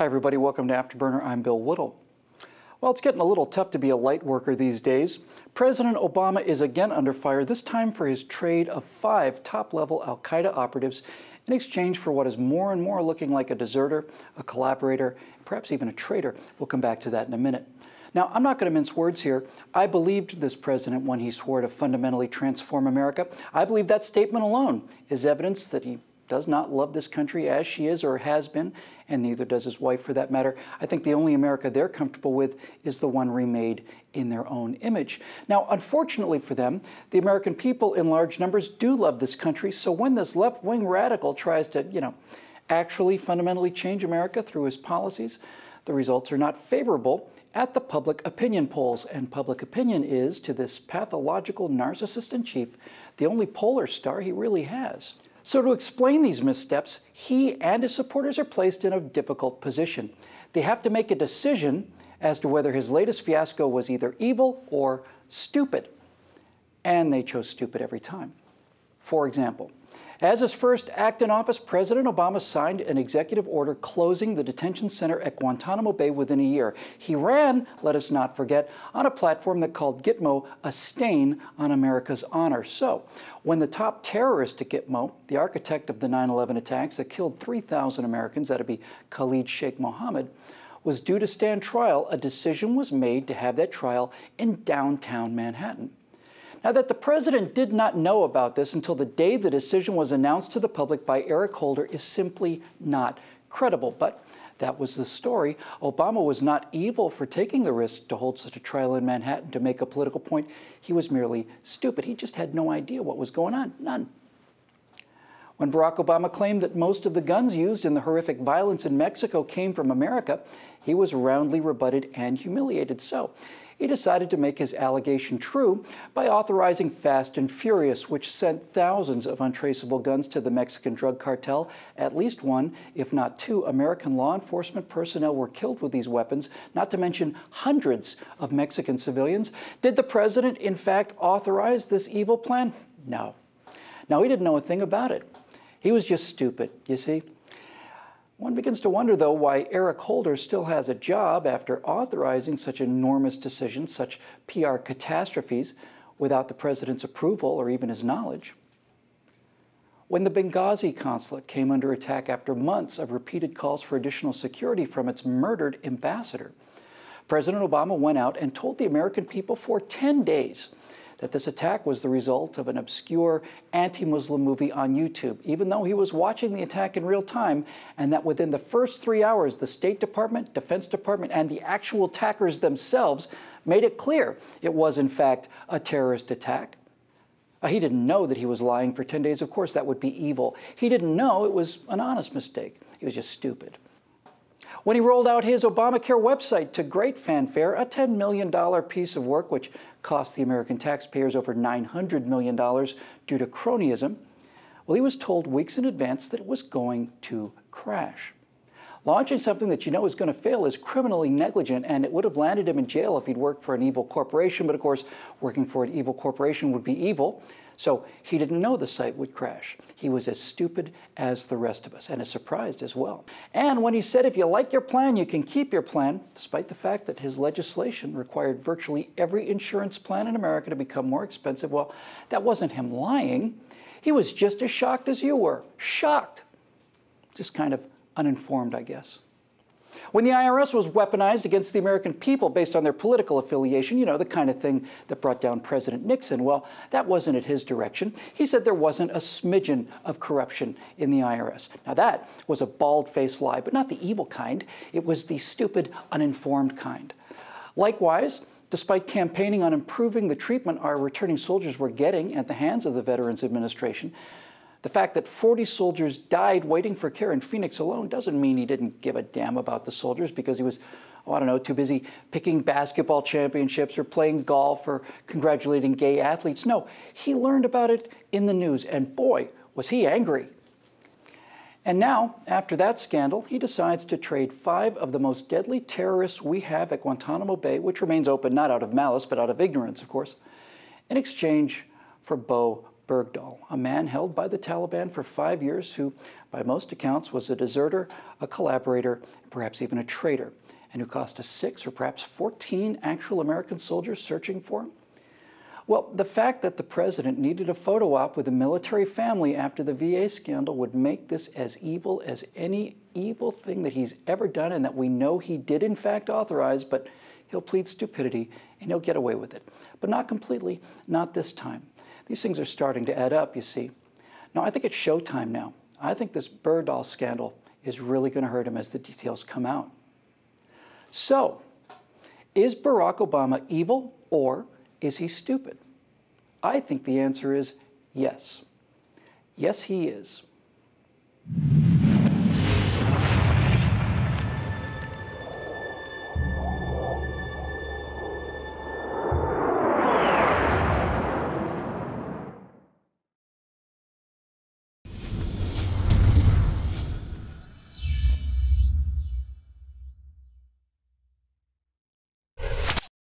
Hi everybody, welcome to Afterburner. I'm Bill Whittle. Well, it's getting a little tough to be a light worker these days. President Obama is again under fire, this time for his trade of 5 top-level al-Qaeda operatives in exchange for what is more and more looking like a deserter, a collaborator, perhaps even a traitor. We'll come back to that in a minute. Now, I'm not going to mince words here. I believed this president when he swore to fundamentally transform America. I believe that statement alone is evidence that he does not love this country as she is or has been, and neither does his wife for that matter. I think the only America they're comfortable with is the one remade in their own image. Now, unfortunately for them, the American people in large numbers do love this country, so when this left-wing radical tries to, actually fundamentally change America through his policies, the results are not favorable at the public opinion polls. And public opinion is, to this pathological narcissist in chief, the only polar star he really has. So to explain these missteps, he and his supporters are placed in a difficult position. They have to make a decision as to whether his latest fiasco was either evil or stupid. And they chose stupid every time. For example, as his first act in office, President Obama signed an executive order closing the detention center at Guantanamo Bay within a year. He ran, let us not forget, on a platform that called Gitmo a stain on America's honor. So, when the top terrorist at Gitmo, the architect of the 9/11 attacks that killed 3,000 Americans, that'd be Khalid Sheikh Mohammed, was due to stand trial, a decision was made to have that trial in downtown Manhattan. Now, that the president did not know about this until the day the decision was announced to the public by Eric Holder is simply not credible. But that was the story. Obama was not evil for taking the risk to hold such a trial in Manhattan to make a political point. He was merely stupid. He just had no idea what was going on. None. When Barack Obama claimed that most of the guns used in the horrific violence in Mexico came from America, he was roundly rebutted and humiliated. So he decided to make his allegation true by authorizing Fast and Furious, which sent thousands of untraceable guns to the Mexican drug cartel. At least 1, if not 2, American law enforcement personnel were killed with these weapons, not to mention hundreds of Mexican civilians. Did the president, in fact, authorize this evil plan? No. No, he didn't know a thing about it. He was just stupid, you see. One begins to wonder, though, why Eric Holder still has a job after authorizing such enormous decisions, such PR catastrophes, without the president's approval or even his knowledge. When the Benghazi consulate came under attack after months of repeated calls for additional security from its murdered ambassador, President Obama went out and told the American people for 10 days that this attack was the result of an obscure anti-Muslim movie on YouTube, even though he was watching the attack in real time, and that within the first 3 hours, the State Department, Defense Department, and the actual attackers themselves made it clear it was, in fact, a terrorist attack. He didn't know that he was lying for 10 days. Of course, that would be evil. He didn't know it was an honest mistake. He was just stupid. When he rolled out his Obamacare website to great fanfare, a $10 million piece of work which cost the American taxpayers over $900 million due to cronyism, well, he was told weeks in advance that it was going to crash. Launching something that you know is going to fail is criminally negligent, and it would have landed him in jail if he'd worked for an evil corporation. But of course, working for an evil corporation would be evil. So he didn't know the site would crash. He was as stupid as the rest of us, and as surprised as well. And when he said, if you like your plan, you can keep your plan, despite the fact that his legislation required virtually every insurance plan in America to become more expensive, well, that wasn't him lying. He was just as shocked as you were. Shocked. Just kind of uninformed, I guess. When the IRS was weaponized against the American people based on their political affiliation, the kind of thing that brought down President Nixon, well, that wasn't at his direction. He said there wasn't a smidgen of corruption in the IRS. Now that was a bald-faced lie, but not the evil kind. It was the stupid, uninformed kind. Likewise, despite campaigning on improving the treatment our returning soldiers were getting at the hands of the Veterans Administration, the fact that 40 soldiers died waiting for care in Phoenix alone doesn't mean he didn't give a damn about the soldiers because he was, too busy picking basketball championships or playing golf or congratulating gay athletes. No, he learned about it in the news, and boy, was he angry. And now, after that scandal, he decides to trade 5 of the most deadly terrorists we have at Guantanamo Bay, which remains open not out of malice, but out of ignorance, of course, in exchange for Beau Bergdahl, a man held by the Taliban for 5 years who, by most accounts, was a deserter, a collaborator, perhaps even a traitor, and who cost us 6 or perhaps 14 actual American soldiers searching for him? Well, the fact that the president needed a photo op with a military family after the VA scandal would make this as evil as any evil thing that he's ever done, and that we know he did in fact authorize, but he'll plead stupidity and he'll get away with it. But not completely, not this time. These things are starting to add up, you see. Now, I think it's showtime now. I think this Bergdahl scandal is really going to hurt him as the details come out. So, is Barack Obama evil, or is he stupid? I think the answer is yes. Yes, he is.